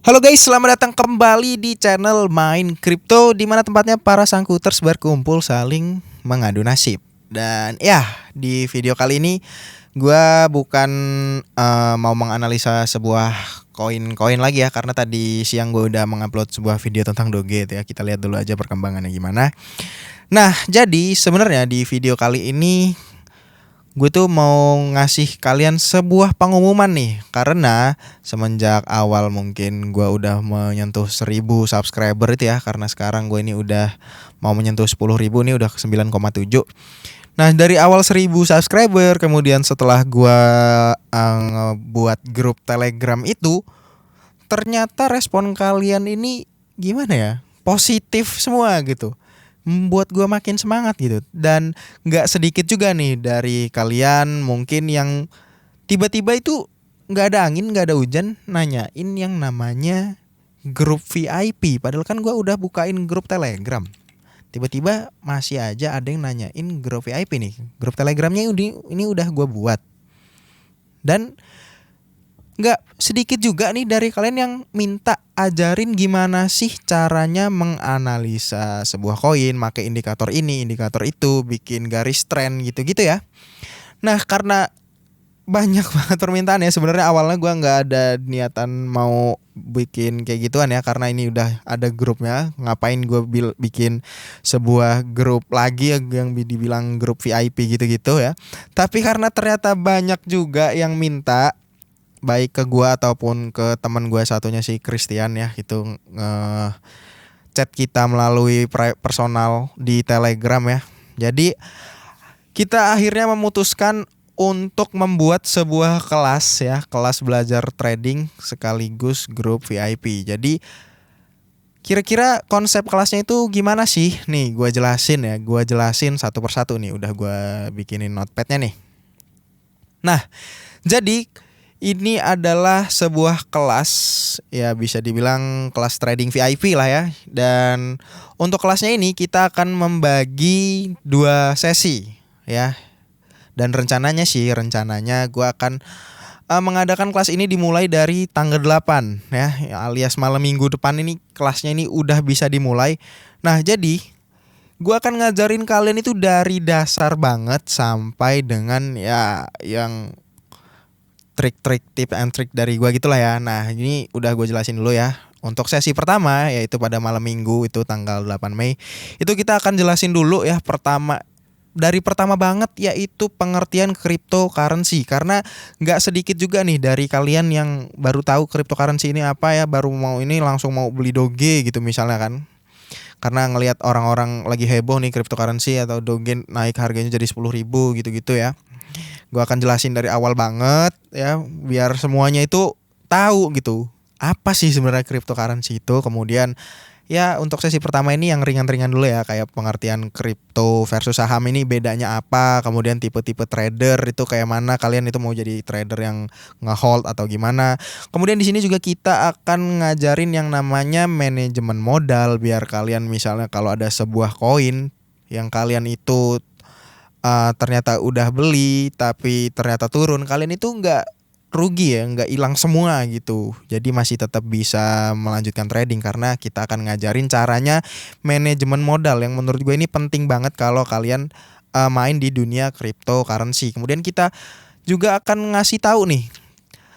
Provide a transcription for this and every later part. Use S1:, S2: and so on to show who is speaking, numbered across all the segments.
S1: Halo guys, selamat datang kembali di channel Main Crypto, di mana tempatnya para sangkuters berkumpul saling mengadu nasib. Dan ya, di video kali ini gua bukan mau menganalisa sebuah koin-koin lagi ya, karena tadi siang gue udah mengupload sebuah video tentang Doge ya. Kita lihat dulu aja perkembangannya gimana. Nah, jadi sebenarnya di video kali ini gue tuh mau ngasih kalian sebuah pengumuman nih, karena semenjak awal mungkin gue udah menyentuh 1000 subscriber itu ya, karena sekarang gue ini udah mau menyentuh 10.000 nih, udah ke 9,7. Nah, dari awal 1000 subscriber, kemudian setelah gue buat grup Telegram itu, ternyata respon kalian ini gimana ya, positif semua gitu, membuat gue makin semangat gitu. Dan nggak sedikit juga nih dari kalian mungkin yang tiba-tiba itu nggak ada angin nggak ada hujan nanyain yang namanya grup VIP, padahal kan gue udah bukain grup Telegram. Tiba-tiba masih aja ada yang nanyain grup VIP nih. Grup Telegramnya ini udah gue buat. Dan nggak sedikit juga nih dari kalian yang minta ajarin gimana sih caranya menganalisa sebuah koin, pakai indikator ini, indikator itu, bikin garis tren gitu-gitu ya. Nah, karena banyak banget permintaan ya, sebenarnya awalnya gua nggak ada niatan mau bikin kayak gituan ya, karena ini udah ada grupnya. Ngapain gue bikin sebuah grup lagi yang dibilang grup VIP gitu-gitu ya. Tapi karena ternyata banyak juga yang minta, baik ke gua ataupun ke teman gua satunya si Christian ya, itu chat kita melalui personal di Telegram ya. Jadi kita akhirnya memutuskan untuk membuat sebuah kelas ya, kelas belajar trading sekaligus grup VIP. Jadi kira-kira konsep kelasnya itu gimana sih? Nih gua jelasin ya, gua jelasin satu persatu nih, udah gua bikinin notepadnya nih. Nah, jadi ini adalah sebuah kelas, ya bisa dibilang kelas trading VIP lah ya. Dan untuk kelasnya ini kita akan membagi 2 sesi ya. Dan rencananya gue akan mengadakan kelas ini dimulai dari tanggal 8 ya, alias malam minggu depan ini kelasnya ini udah bisa dimulai. Nah, jadi gue akan ngajarin kalian itu dari dasar banget sampai dengan ya yang trik-trik, tip and trik dari gue gitulah ya. Nah, ini udah gue jelasin dulu ya. Untuk sesi pertama yaitu pada malam minggu itu tanggal 8 Mei, itu kita akan jelasin dulu ya, dari pertama banget yaitu pengertian cryptocurrency. Karena nggak sedikit juga nih dari kalian yang baru tahu cryptocurrency ini apa ya, baru mau ini langsung mau beli Doge gitu misalnya kan. Karena ngelihat orang-orang lagi heboh nih cryptocurrency atau Doge naik harganya jadi 10.000 gitu-gitu ya. Gue akan jelasin dari awal banget ya, biar semuanya itu tahu gitu apa sih sebenarnya cryptocurrency itu. Kemudian ya untuk sesi pertama ini yang ringan-ringan dulu ya, kayak pengertian kripto versus saham ini bedanya apa, kemudian tipe-tipe trader itu kayak mana, kalian itu mau jadi trader yang nge-hold atau gimana. Kemudian di sini juga kita akan ngajarin yang namanya manajemen modal, biar kalian misalnya kalau ada sebuah koin yang kalian itu ternyata udah beli tapi ternyata turun, kalian itu nggak rugi ya, nggak hilang semua gitu. Jadi masih tetap bisa melanjutkan trading, karena kita akan ngajarin caranya manajemen modal yang menurut gue ini penting banget kalau kalian main di dunia cryptocurrency. Kemudian kita juga akan ngasih tahu nih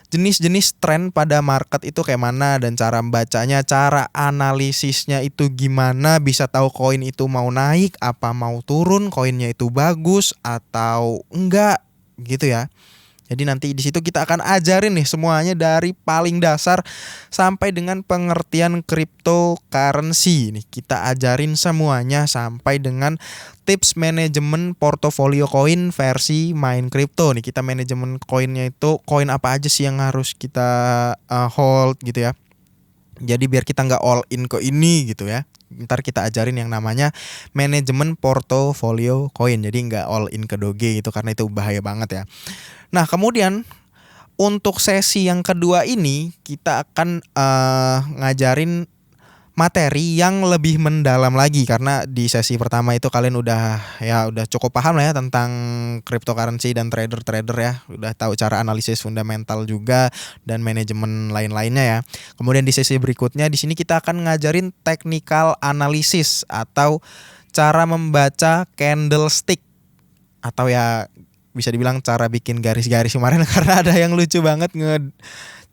S1: jenis-jenis tren pada market itu kayak mana, dan cara membacanya, cara analisisnya itu gimana, bisa tahu koin itu mau naik apa mau turun, koinnya itu bagus atau enggak gitu ya. Jadi nanti di situ kita akan ajarin nih semuanya dari paling dasar sampai dengan pengertian cryptocurrency. Nih kita ajarin semuanya sampai dengan tips manajemen portofolio koin versi Main Crypto. Nih kita manajemen koinnya itu koin apa aja sih yang harus kita hold gitu ya. Jadi biar kita nggak all in ke ini gitu ya. Ntar kita ajarin yang namanya manajemen portofolio koin. Jadi nggak all in ke Doge gitu, karena itu bahaya banget ya. Nah, kemudian untuk sesi yang kedua ini kita akan ngajarin materi yang lebih mendalam lagi, karena di sesi pertama itu kalian udah cukup paham lah ya tentang cryptocurrency dan trader-trader ya, udah tahu cara analisis fundamental juga dan manajemen lain-lainnya ya. Kemudian di sesi berikutnya di sini kita akan ngajarin technical analysis atau cara membaca candlestick, atau ya bisa dibilang cara bikin garis-garis kemarin karena ada yang lucu banget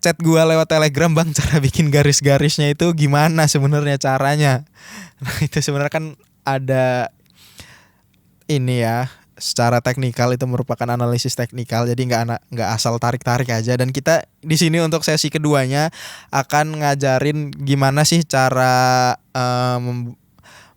S1: chat gua lewat Telegram, bang cara bikin garis-garisnya itu gimana sebenarnya caranya. Nah itu sebenarnya kan ada ini ya, secara teknikal itu merupakan analisis teknikal, jadi nggak asal tarik-tarik aja. Dan kita di sini untuk sesi keduanya akan ngajarin gimana sih cara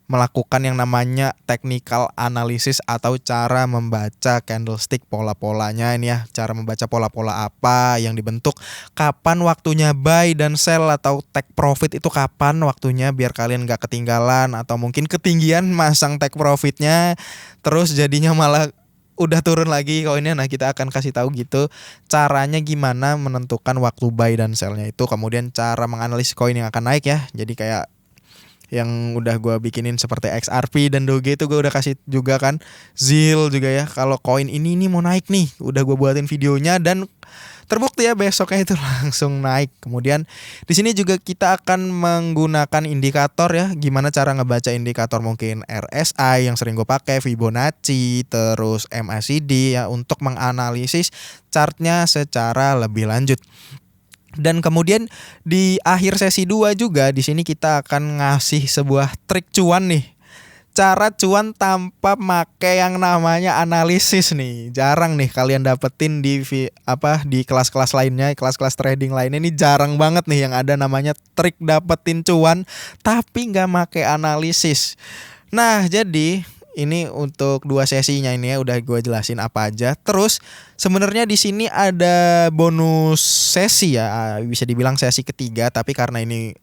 S1: melakukan yang namanya technical analysis atau cara membaca candlestick, pola-polanya ini ya, cara membaca pola-pola apa yang dibentuk, kapan waktunya buy dan sell atau take profit itu kapan waktunya, biar kalian gak ketinggalan atau mungkin ketinggian masang take profitnya terus jadinya malah udah turun lagi koinnya. Nah kita akan kasih tahu gitu caranya gimana menentukan waktu buy dan sellnya itu, kemudian cara menganalisis koin yang akan naik ya. Jadi kayak yang udah gue bikinin seperti XRP dan Doge itu gue udah kasih juga kan, ZIL juga ya. Kalau koin ini mau naik nih, udah gue buatin videonya dan terbukti ya besoknya itu langsung naik. Kemudian di sini juga kita akan menggunakan indikator ya, gimana cara ngebaca indikator mungkin RSI yang sering gue pakai, Fibonacci, terus MACD ya untuk menganalisis chartnya secara lebih lanjut. Dan kemudian di akhir sesi 2 juga di sini kita akan ngasih sebuah trik cuan nih. Cara cuan tanpa make yang namanya analisis nih. Jarang nih kalian dapetin di kelas-kelas lainnya, kelas-kelas trading lainnya ini jarang banget nih yang ada namanya trik dapetin cuan tapi nggak make analisis. Nah, jadi ini untuk 2 sesinya ini ya udah gue jelasin apa aja. Terus sebenarnya di sini ada bonus sesi ya, bisa dibilang sesi ketiga, tapi karena ini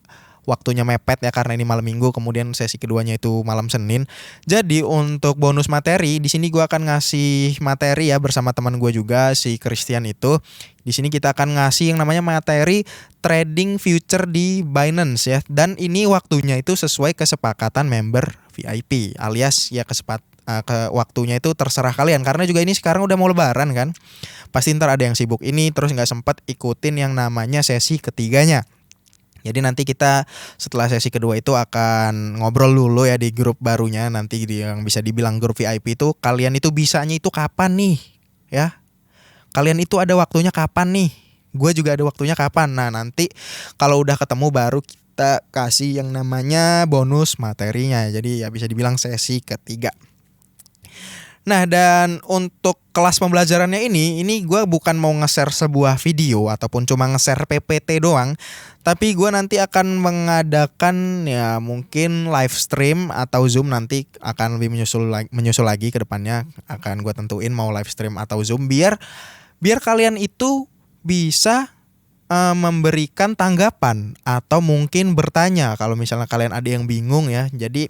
S1: waktunya mepet ya karena ini malam Minggu, kemudian sesi keduanya itu malam Senin. Jadi untuk bonus materi di sini gue akan ngasih materi ya bersama teman gue juga si Christian itu. Di sini kita akan ngasih yang namanya materi trading future di Binance ya. Dan ini waktunya itu sesuai kesepakatan member VIP, alias ya waktunya itu terserah kalian, karena juga ini sekarang udah mau lebaran kan. Pasti ntar ada yang sibuk ini terus nggak sempat ikutin yang namanya sesi ketiganya. Jadi nanti kita setelah sesi kedua itu akan ngobrol dulu ya di grup barunya, nanti yang bisa dibilang grup VIP itu kalian itu bisanya itu kapan nih ya. Kalian itu ada waktunya kapan nih, gue juga ada waktunya kapan. Nah nanti kalau udah ketemu baru kita kasih yang namanya bonus materinya. Jadi ya bisa dibilang sesi ketiga. Nah dan untuk kelas pembelajarannya ini gue bukan mau nge-share sebuah video ataupun cuma nge-share PPT doang, tapi gue nanti akan mengadakan ya mungkin live stream atau Zoom, nanti akan lebih menyusul lagi ke depannya, akan gue tentuin mau live stream atau Zoom biar kalian itu bisa memberikan tanggapan atau mungkin bertanya kalau misalnya kalian ada yang bingung ya. Jadi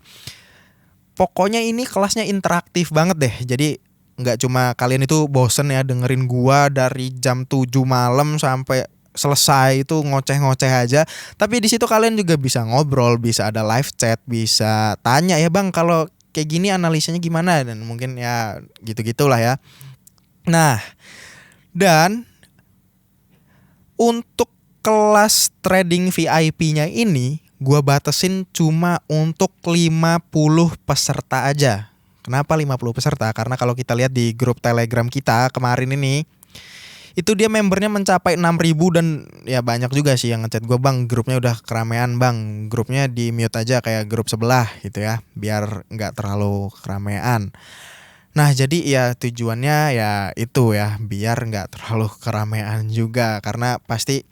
S1: pokoknya ini kelasnya interaktif banget deh. Jadi nggak cuma kalian itu bosen ya dengerin gua dari jam 7 malam sampai selesai itu ngoceh-ngoceh aja. Tapi di situ kalian juga bisa ngobrol, bisa ada live chat, bisa tanya ya bang kalau kayak gini analisanya gimana, dan mungkin ya gitu-gitulah ya. Nah dan untuk kelas trading VIP-nya ini gua batasin cuma untuk 50 peserta aja. Kenapa 50 peserta? Karena kalau kita lihat di grup Telegram kita kemarin ini, itu dia membernya mencapai 6.000 dan ya banyak juga sih yang ngechat gue, bang grupnya udah keramaian bang, grupnya di mute aja kayak grup sebelah gitu ya, biar nggak terlalu keramaian. Nah jadi ya tujuannya ya itu ya, biar nggak terlalu keramaian juga, karena pasti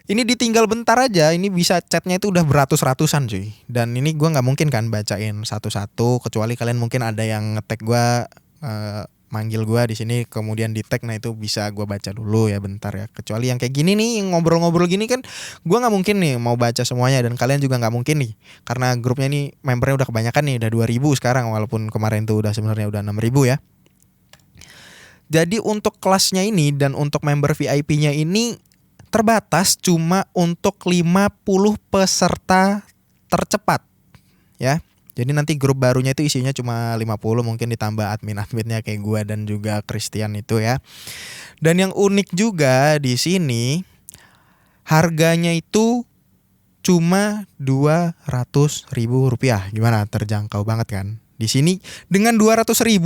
S1: ini ditinggal bentar aja, ini bisa chatnya itu udah beratus-ratusan cuy. Dan ini gue nggak mungkin kan bacain satu-satu, kecuali kalian mungkin ada yang nge-tag gue, manggil gue di sini kemudian di tag, nah itu bisa gue baca dulu ya bentar ya. Kecuali yang kayak gini nih, yang ngobrol-ngobrol gini kan gue nggak mungkin nih mau baca semuanya, dan kalian juga nggak mungkin nih karena grupnya nih membernya udah kebanyakan nih, udah 2.000 sekarang, walaupun kemarin tuh udah sebenarnya udah 6.000 ya. Jadi untuk kelasnya ini dan untuk member VIP-nya ini terbatas cuma untuk 50 peserta tercepat ya. Jadi nanti grup barunya itu isinya cuma 50, mungkin ditambah admin-adminnya kayak gua dan juga Christian itu ya. Dan yang unik juga di sini harganya itu cuma 200.000 rupiah. Gimana? Terjangkau banget kan? Di sini dengan 200.000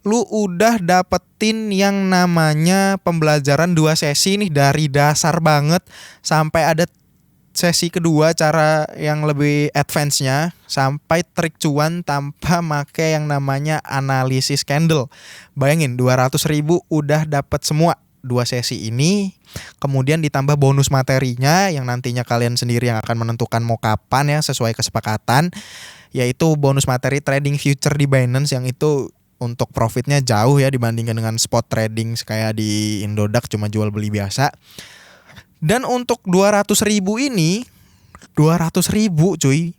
S1: lu udah dapetin yang namanya pembelajaran 2 sesi nih, dari dasar banget sampai ada sesi kedua cara yang lebih advance-nya, sampai trik cuan tanpa make yang namanya analisis candle. Bayangin 200.000 udah dapet semua 2 sesi ini. Kemudian ditambah bonus materinya yang nantinya kalian sendiri yang akan menentukan mau kapan ya, sesuai kesepakatan, yaitu bonus materi trading future di Binance yang itu untuk profitnya jauh ya dibandingkan dengan spot trading kayak di Indodax cuma jual beli biasa. Dan untuk 200.000 ini, 200.000 cuy,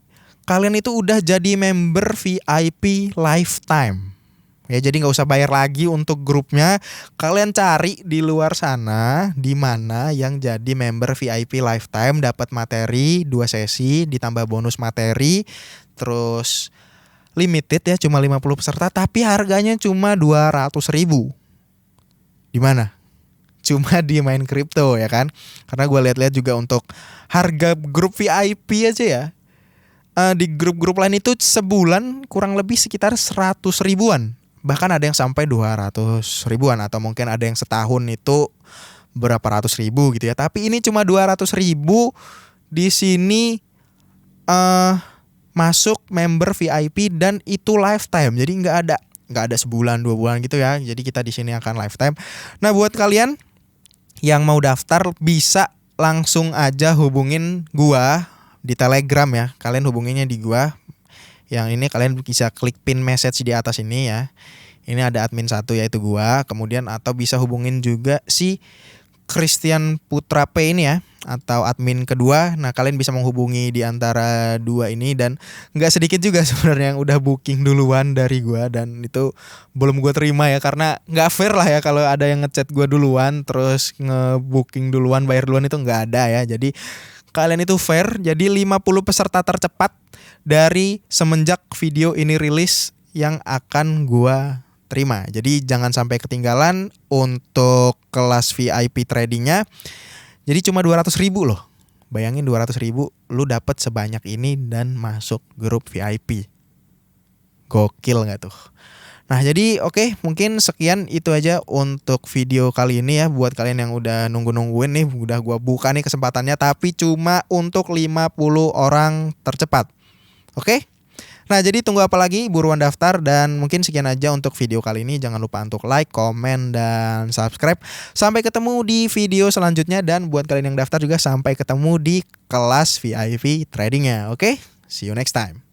S1: kalian itu udah jadi member VIP lifetime. Ya jadi nggak usah bayar lagi untuk grupnya. Kalian cari di luar sana di mana yang jadi member VIP lifetime, dapat materi 2 sesi ditambah bonus materi, terus limited ya cuma 50 peserta tapi harganya cuma 200.000. Di mana? Cuma di Main Crypto ya kan. Karena gue lihat-lihat juga untuk harga grup VIP aja ya, di grup-grup lain itu sebulan kurang lebih sekitar 100 ribuan. Bahkan ada yang sampai 200 ribuan, atau mungkin ada yang setahun itu berapa ratus ribu gitu ya. Tapi ini cuma 200.000 di sini masuk member VIP dan itu lifetime. Jadi nggak ada sebulan 2 bulan gitu ya. Jadi kita di sini akan lifetime. Nah buat kalian yang mau daftar bisa langsung aja hubungin gua di Telegram ya. Kalian hubunginnya di gua. Yang ini kalian bisa klik pin message di atas ini ya. Ini ada admin 1 yaitu gua. Kemudian atau bisa hubungin juga si Christian Putra P ini ya, atau admin kedua. Nah kalian bisa menghubungi di antara 2 ini. Dan gak sedikit juga sebenarnya yang udah booking duluan dari gua, dan itu belum gua terima ya, karena gak fair lah ya kalau ada yang ngechat gua duluan terus nge-booking duluan, bayar duluan, itu gak ada ya. Jadi kalian itu fair. Jadi 50 peserta tercepat dari semenjak video ini rilis yang akan gua terima. Jadi jangan sampai ketinggalan untuk kelas VIP tradingnya. Jadi cuma 200.000 loh. Bayangin 200.000 lu dapat sebanyak ini dan masuk grup VIP. Gokil gak tuh? Nah jadi oke, mungkin sekian itu aja untuk video kali ini ya. Buat kalian yang udah nungguin nih, udah gua buka nih kesempatannya, tapi cuma untuk 50 orang tercepat. Oke? Nah jadi tunggu apa lagi, buruan daftar. Dan mungkin sekian aja untuk video kali ini. Jangan lupa untuk like, komen, dan subscribe. Sampai ketemu di video selanjutnya. Dan buat kalian yang daftar juga sampai ketemu di kelas VIP tradingnya. Oke? See you next time.